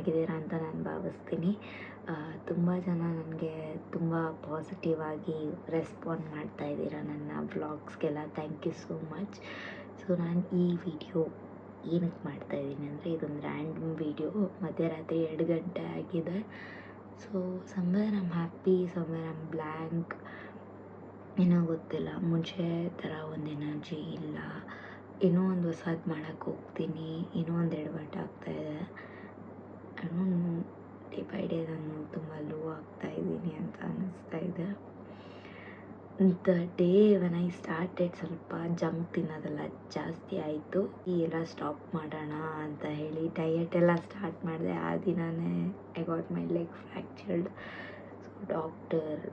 ಆಗಿದ್ದೀರಾ ಅಂತ ನಾನು ಭಾವಿಸ್ತೀನಿ. ತುಂಬ ಜನ ನನಗೆ ತುಂಬ ಪಾಸಿಟಿವ್ ಆಗಿ ರೆಸ್ಪಾಂಡ್ ಮಾಡ್ತಾ ಇದ್ದೀರಾ ನನ್ನ ವ್ಲಾಗ್ಸ್ಗೆಲ್ಲ. Thank you so much. So ನಾನು ಈ ವಿಡಿಯೋ ಏನಕ್ಕೆ ಮಾಡ್ತಾಯಿದ್ದೀನಿ ಅಂದರೆ, ಇದೊಂದು ರ್ಯಾಂಡಮ್ ವಿಡಿಯೋ. ಮಧ್ಯರಾತ್ರಿ 2 ಗಂಟೆ ಆಗಿದೆ. So somewhere I'm happy, somewhere I'm blank, ಏನೋ ಗೊತ್ತಿಲ್ಲ. ಮುಂಚೆ ಥರ ಒಂದು ಎನರ್ಜಿ ಇಲ್ಲ. ಏನೋ ಒಂದು ಹೊಸದು ಮಾಡೋಕ್ಕೆ ಹೋಗ್ತೀನಿ, ಏನೋ ಒಂದು ಎಡವಟ್ಟು ಆಗ್ತಾಯಿದೆ. ನಾನು ಡೇ ಬೈ ಡೇ ನಾನು ತುಂಬ ಲೋ ಆಗ್ತಾಯಿದ್ದೀನಿ ಅಂತ ಅನ್ನಿಸ್ತಾ ಇದೆ. The day when I started ಸ್ವಲ್ಪ ಜಂಕ್ ತಿನ್ನೋದೆಲ್ಲ ಜಾಸ್ತಿ ಆಯಿತು. ಎಲ್ಲ ಸ್ಟಾಪ್ ಮಾಡೋಣ ಅಂತ ಹೇಳಿ ಡಯಟ್ ಎಲ್ಲ ಸ್ಟಾರ್ಟ್ ಮಾಡಿದೆ. ಆ ದಿನವೇ I got my leg fractured. So doctor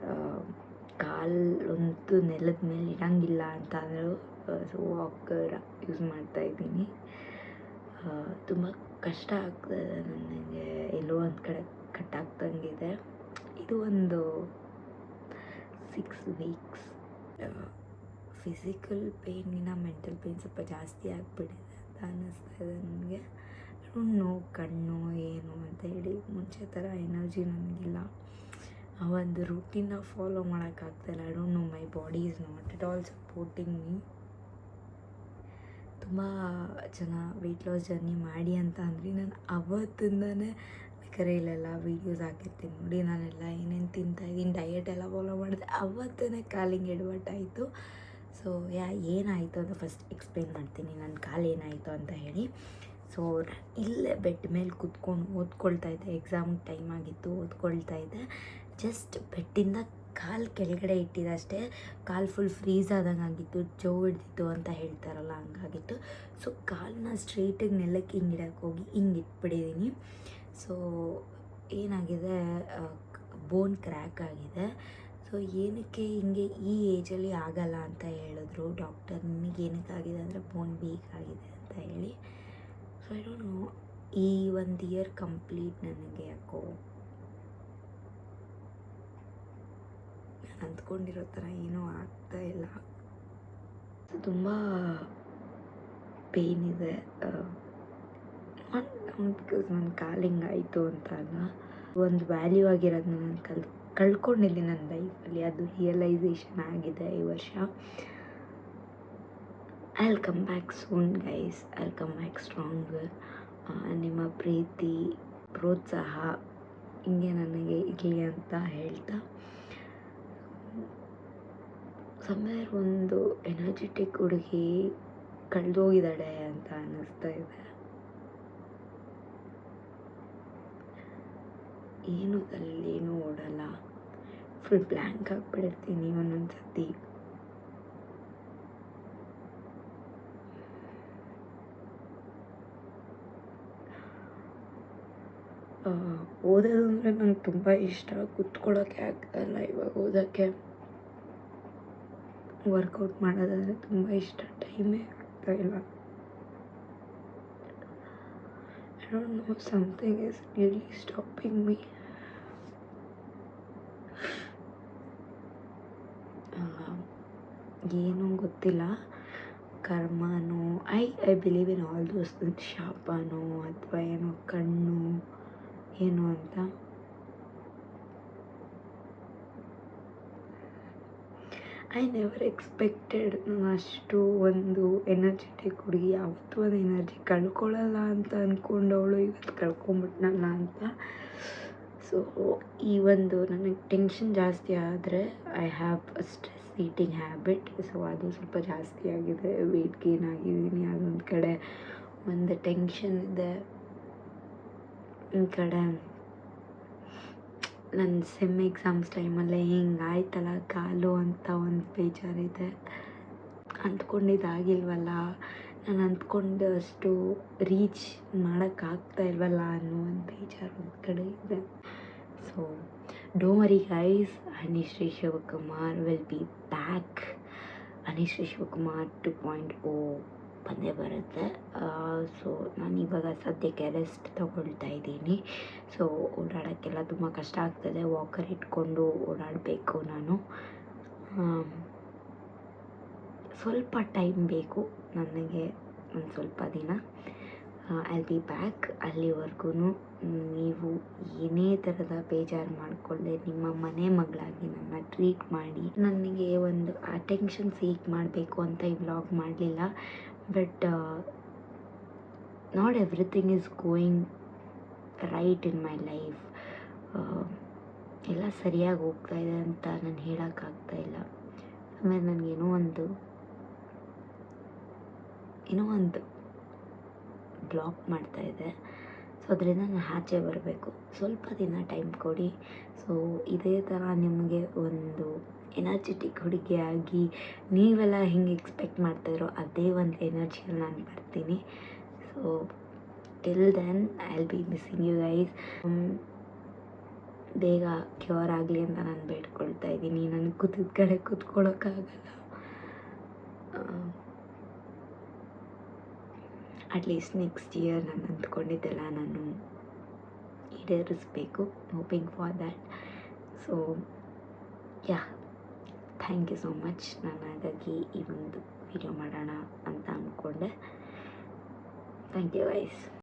ಕಾಲಂತೂ ನೆಲದ ಮೇಲೆ ಇಡಂಗಿಲ್ಲ ಅಂತ ಅಂದರು. ಸೊ ವಾಕರ್ ಯೂಸ್ ಮಾಡ್ತಾಯಿದ್ದೀನಿ. ತುಂಬ ಕಷ್ಟ ಆಗ್ತದೆ ನನಗೆ, ಎಲ್ಲೋ ಒಂದು ಕಡೆ ಕಟ್ಟಾಗ್ದಂಗಿದೆ. ಇದು ಒಂದು 6 ವೀಕ್ಸ್ ಫಿಸಿಕಲ್ ಪೇಯ್ನಿನ ಮೆಂಟಲ್ ಪೇಯ್ನ್ ಸ್ವಲ್ಪ ಜಾಸ್ತಿ ಆಗಿಬಿಟ್ಟಿದೆ ಅಂತ ಅನ್ನಿಸ್ತಾ ಇದೆ ನನಗೆ. ನೋ ಕಣ್ಣು ಏನು ಅಂತ ಹೇಳಿ ಮುಂಚೆ ಥರ ಎನರ್ಜಿ ನನಗಿಲ್ಲ. ಆ ಒಂದು ರೂಟೀನ್ನ ಫಾಲೋ ಮಾಡೋಕ್ಕಾಗ್ತಾಯಿಲ್ಲ. I don't know, my body is not at all supporting me. ತುಂಬ ಜನ ವೆಯ್ಟ್ ಲಾಸ್ ಜರ್ನಿ ಮಾಡಿ ಅಂತ ಅಂದ್ರಿ. ನಾನು ಅವತ್ತಿಂದನೇ ಬೇಕಾದ್ರೆ ಇಲ್ಲೆಲ್ಲ ವೀಡಿಯೋಸ್ ಹಾಕಿರ್ತೀನಿ ನೋಡಿ. ನಾನೆಲ್ಲ ಏನೇನು ತಿಂತಾಯಿದ್ದೀನಿ, ಡಯಟ್ ಎಲ್ಲ ಫಾಲೋ ಮಾಡಿದೆ. ಅವತ್ತೇ ಕಾಲಿಗೆ ಎಡವಟ್ಟಾಯಿತು. ಸೊ ಏನಾಯಿತು ಅಂತ ಫಸ್ಟ್ ಎಕ್ಸ್ಪ್ಲೇನ್ ಮಾಡ್ತೀನಿ, ನನ್ನ ಕಾಲು ಏನಾಯಿತು ಅಂತ ಹೇಳಿ. ಸೊ ಇಲ್ಲೇ ಬೆಡ್ ಮೇಲೆ ಕೂತ್ಕೊಂಡು ಓದ್ಕೊಳ್ತಾ ಇದ್ದೆ. ಎಕ್ಸಾಮ್ ಟೈಮ್ ಆಗಿತ್ತು, ಓದ್ಕೊಳ್ತಾ ಇದ್ದೆ. ಜಸ್ಟ್ ಬೆಡ್ಡಿಂದ ಕಾಲು ಕೆಳಗಡೆ ಇಟ್ಟಿದ್ದಷ್ಟೇ ಕಾಲು ಫುಲ್ ಫ್ರೀಸ್ ಆದಂಗೆ ಆಗಿತ್ತು, ಜೋ ಹಿಡ್ದಿತ್ತು ಅಂತ ಹೇಳ್ತಾರಲ್ಲ, ಹಂಗಾಗಿತ್ತು. ಸೊ ಕಾಲನ್ನ ಸ್ಟ್ರೈಟಾಗಿ ನೆಲಕ್ಕೆ ಹಿಂಗೆ ಇಡಕ್ಕೆ ಹೋಗಿ ಹಿಂಗೆ ಇಟ್ಬಿಟ್ಟಿದ್ದೀನಿ. ಸೊ ಏನಾಗಿದೆ, ಬೋನ್ ಕ್ರ್ಯಾಕ್ ಆಗಿದೆ. ಸೊ ಏನಕ್ಕೆ ಹಿಂಗೆ ಈ ಏಜಲ್ಲಿ ಆಗಲ್ಲ ಅಂತ ಹೇಳಿದ್ರು ಡಾಕ್ಟರ್. ನಿಮಗೆ ಏನಕ್ಕೆ ಆಗಿದೆ ಅಂದರೆ ಬೋನ್ ವೀಕ್ ಆಗಿದೆ ಅಂತ ಹೇಳಿ. ಸೊ ಐ ಡೋಂಟ್ ನೋ, ಈ 1 ಇಯರ್ ಕಂಪ್ಲೀಟ್ ನನಗೆ ಯಾಕೋ ನಾನು ಅಂದ್ಕೊಂಡಿರೋ ಥರ ಏನೂ ಆಗ್ತಾಯಿಲ್ಲ. ತುಂಬ ಪೇಯ್ನ್ ಇದೆ. ನಾಟ್ ಬಿಕಾಸ್ ನನ್ನ ಕಾಲಿಂಗ್ ಆಯಿತು ಅಂತ ಅಲ್ಲ, ಒಂದು ವ್ಯಾಲ್ಯೂ ಆಗಿರೋದನ್ನ ನಾನು ಕಳ್ಕೊಂಡಿದ್ದೀನಿ ನನ್ನ ಲೈಫಲ್ಲಿ. ಅದು ರಿಯಲೈಸೇಷನ್ ಆಗಿದೆ ಈ ವರ್ಷ. I will come back soon guys, I will come back stronger. ನಿಮ್ಮ ಪ್ರೀತಿ ಪ್ರೋತ್ಸಾಹ ಹಿಂಗೆ ನನಗೆ ಇರಲಿ ಅಂತ ಹೇಳ್ತಾ, ಸಮ್ವೇರ್ ಒಂದು ಎನರ್ಜೆಟಿಕ್ ಹುಡುಗಿ ಕಳೆದೋಗಿದ್ದಾಳೆ ಅಂತ ಅನ್ನಿಸ್ತಾ ಇದೆ. ಏನು ತಲೆಯೇನೂ ಓಡಲ್ಲ, ಫುಲ್ ಬ್ಲ್ಯಾಂಕ್ ಆಗಿಬಿಡ್ತೀನಿ ಒಂದೊಂದು ಸತಿ. ಓದೋದು ಅಂದರೆ ನಂಗೆ ತುಂಬ ಇಷ್ಟ. ಕೂತ್ಕೊಳ್ಳೋಕ್ಕೆ ಆಗ್ತಾಯಿಲ್ಲ ಇವಾಗ ಓದೋಕ್ಕೆ. ವರ್ಕೌಟ್ ಮಾಡೋದಂದರೆ ತುಂಬ ಇಷ್ಟ, ಟೈಮೇ ಆಗ್ತಾಯಿಲ್ಲ. I don't know, something is really stopping me. ಏನೂ ಗೊತ್ತಿಲ್ಲ, ಕರ್ಮನೋ, I believe in all those things. ಶಾಪನೋ ಅಥವಾ ಏನೋ ಕಣ್ಣು ಏನು ಅಂತ. ಐ ನೆವರ್ ಎಕ್ಸ್ಪೆಕ್ಟೆಡ್ ನಾನು ಅಷ್ಟು ಒಂದು ಎನರ್ಜೆಟಿಕ್ ಹುಡುಗಿ ಯಾವತ್ತೂ ಒಂದು ಎನರ್ಜಿ ಕಳ್ಕೊಳ್ಳಲ್ಲ ಅಂತ ಅಂದ್ಕೊಂಡವಳು ಇವತ್ತು ಕಳ್ಕೊಂಬಿಟ್ನಲ್ಲ ಅಂತ. ಸೊ ಈ ಒಂದು ನನಗೆ ಟೆನ್ಷನ್ ಜಾಸ್ತಿ ಆದರೆ I have a stress eating habit. So ಅದು ಸ್ವಲ್ಪ ಜಾಸ್ತಿ ಆಗಿದೆ, ವೆಯ್ಟ್ ಗೇನ್ ಆಗಿದ್ದೀನಿ. ಅದೊಂದು ಕಡೆ ಒಂದು ಟೆನ್ಷನ್ ಇದೆ, ಈ ಕಡೆ ನನ್ನ ಸೆಮ್ ಎಕ್ಸಾಮ್ಸ್ ಟೈಮಲ್ಲೇ ಹಿಂಗಾಯ್ತಲ್ಲ ಕಾಲು ಅಂತ ಒಂದು ಬೇಜಾರಿದೆ. ಅಂದ್ಕೊಂಡಿದ್ದಾಗಿಲ್ವಲ್ಲ, ನಾನು ಅಂದ್ಕೊಂಡಷ್ಟು ರೀಚ್ ಮಾಡೋಕ್ಕಾಗ್ತಾ ಇಲ್ವಲ್ಲ ಅನ್ನೋ ಒಂದು ಬೇಜಾರು ಒಂದು ಕಡೆ ಇದೆ. So don't worry guys, Anishree Shivakumar will be back. Anishree Shivakumar 2.0 ಬಂದೇ ಬರುತ್ತೆ. ಸೊ ನಾನು ಇವಾಗ ಸದ್ಯಕ್ಕೆ ರೆಸ್ಟ್ ತೊಗೊಳ್ತಾ ಇದ್ದೀನಿ. ಸೊ ಓಡಾಡೋಕ್ಕೆಲ್ಲ ತುಂಬ ಕಷ್ಟ ಆಗ್ತದೆ, ವಾಕರ್ ಇಟ್ಕೊಂಡು ಓಡಾಡಬೇಕು ನಾನು. ಸ್ವಲ್ಪ ಟೈಮ್ ಬೇಕು ನನಗೆ, ಒಂದು ಸ್ವಲ್ಪ ದಿನ. I will be back. ಅಲ್ಲಿವರೆಗೂ ನೀವು ಏನೇ ಥರದ ಬೇಜಾರು ಮಾಡಿಕೊಳ್ಳದೆ ನಿಮ್ಮ ಮನೆ ಮಗಳಾಗಿ ನನ್ನ ಟ್ರೀಟ್ ಮಾಡಿ. ನನಗೆ ಒಂದು ಅಟೆನ್ಷನ್ ಸೀಕ್ ಮಾಡಬೇಕು ಅಂತ ಈ ವ್ಲಾಗ್ ಮಾಡಲಿಲ್ಲ, but not everything is going right in my life. ಎಲ್ಲ ಸರಿಯಾಗಿ ಹೋಗ್ತಾ ಇದೆ ಅಂತ ನಾನು ಹೇಳೋಕ್ಕಾಗ್ತಾಯಿಲ್ಲ. ಆಮೇಲೆ ನನಗೇನೋ ಒಂದು ಬ್ಲಾಕ್ ಮಾಡ್ತಾಯಿದೆ. ಸೊ ಅದರಿಂದ ನಾನು ಆಚೆ ಬರಬೇಕು. ಸ್ವಲ್ಪ ದಿನ ಟೈಮ್ ಕೊಡಿ. ಸೊ ಇದೇ ಥರ ನಿಮಗೆ ಒಂದು ಎನರ್ಜೆಟಿಕ್ ಹುಡುಗಿಯಾಗಿ ನೀವೆಲ್ಲ ಹೆಂಗೆ ಎಕ್ಸ್ಪೆಕ್ಟ್ ಮಾಡ್ತಾಯಿರೋ ಅದೇ ಒಂದು ಎನರ್ಜಿಯಲ್ಲಿ ನಾನು ಬರ್ತೀನಿ. So till then I will be missing you guys. ಬೇಗ ಕ್ಯೂರ್ ಆಗಲಿ ಅಂತ ನಾನು ಬೇಡ್ಕೊಳ್ತಾ ಇದ್ದೀನಿ. ನನಗೆ ಕೂತಿದ್ದ ಕಡೆ ಕೂತ್ಕೊಳ್ಳೋಕ್ಕಾಗಲ್ಲ. ಅಟ್ಲೀಸ್ಟ್ ನೆಕ್ಸ್ಟ್ ಇಯರ್ ನಾನು ಅಂದ್ಕೊಂಡಿದ್ದೆಲ್ಲ ನಾನು ಈಡೇರಿಸಬೇಕು. Hoping for that. So yeah, thank you so much. ನಾನು ಹಾಗಾಗಿ ಈ ಒಂದು ವಿಡಿಯೋ ಮಾಡೋಣ ಅಂತ ಅಂದ್ಕೊಂಡೆ. Thank you guys.